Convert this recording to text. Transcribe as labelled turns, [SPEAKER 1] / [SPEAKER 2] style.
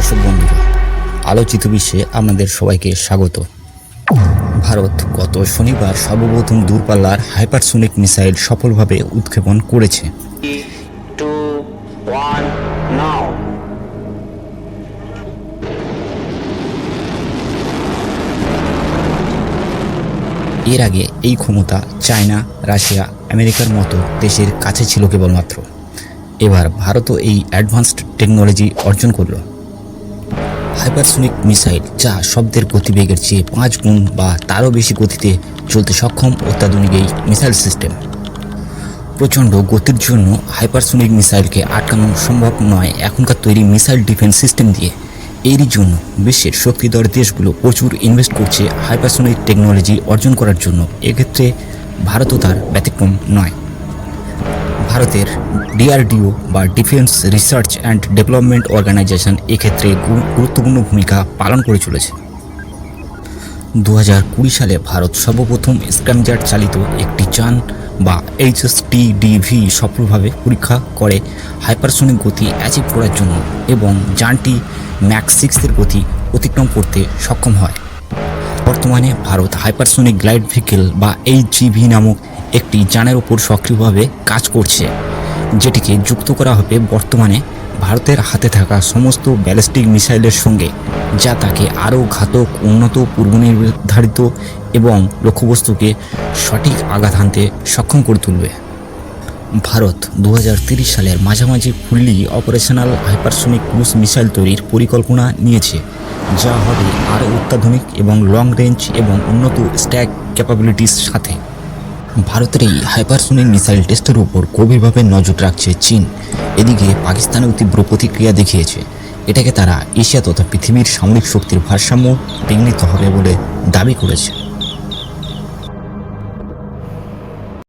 [SPEAKER 1] দর্শক বন্ধুরা, আলোচিত বিশ্বে আপনাদের সবাইকে স্বাগত। ভারত গত শনিবার সর্বপ্রথম দূরপাল্লার হাইপারসোনিক মিসাইল সফলভাবে উৎক্ষেপণ করেছে। এর আগে এই ক্ষমতা চায়না, রাশিয়া, আমেরিকার মতো দেশের কাছে ছিল কেবলমাত্র। এবার ভারতও এই অ্যাডভান্সড টেকনোলজি অর্জন করল। হাইপারসোনিক মিসাইল, যা শব্দের গতিবেগের চেয়ে 5 গুণ বা তারও বেশি গতিতে চলতে সক্ষম অত্যাধুনিক এই মিসাইল সিস্টেম। প্রচণ্ড গতির জন্য হাইপারসোনিক মিসাইলকে আটকানো সম্ভব নয় এখনকার তৈরি মিসাইল ডিফেন্স সিস্টেম দিয়ে। এরই জন্য বিশ্বের শক্তিধর দেশগুলো প্রচুর ইনভেস্ট করছে হাইপারসোনিক টেকনোলজি অর্জন করার জন্য। এক্ষেত্রে ভারতও তার ব্যতিক্রম নয়। ভারতের ডিআরডিও বা defence research and development organisation এক্ষেত্রে গুরুত্বপূর্ণ ভূমিকা পালন করে চলেছে। 2020 সালে ভারত সর্বপ্রথম স্ক্যামজার চালিত একটি যান বা HSTDV সফলভাবে পরীক্ষা করে হাইপারসোনিক গতি অ্যাচিভ করার জন্য, এবং যানটি ম্যাক 6-এর গতি অতিক্রম করতে সক্ষম হয়। বর্তমানে ভারত হাইপারসোনিক গ্লাইড ভেহিকেল বা HGV নামক একটি যানের ওপর সক্রিয়ভাবে কাজ করছে, যেটিকে যুক্ত করা হবে বর্তমানে ভারতের হাতে থাকা সমস্ত ব্যালিস্টিক মিসাইলের সঙ্গে, যা তাকে আরও ঘাতক, উন্নত, পূর্বনির্ধারিত এবং লক্ষ্যবস্তুকে সঠিক আঘাত হানতে সক্ষম করে তুলবে। ভারত 2030 সালের মাঝামাঝি fully operational hypersonic cruise missile তৈরির পরিকল্পনা নিয়েছে, যা হবে আরও অত্যাধুনিক এবং লং রেঞ্জ এবং উন্নত স্ট্যাক ক্যাপাবিলিটির সাথে। ভারতের এই হাইপারসোনিক মিসাইল টেস্টের উপর গভীরভাবে নজর রাখছে চীন। এদিকে পাকিস্তানেও তীব্র প্রতিক্রিয়া দেখিয়েছে। এটাকে তারা এশিয়া তথা পৃথিবীর সামরিক শক্তির ভারসাম্য বিঘ্নিত হবে বলে দাবি করেছে।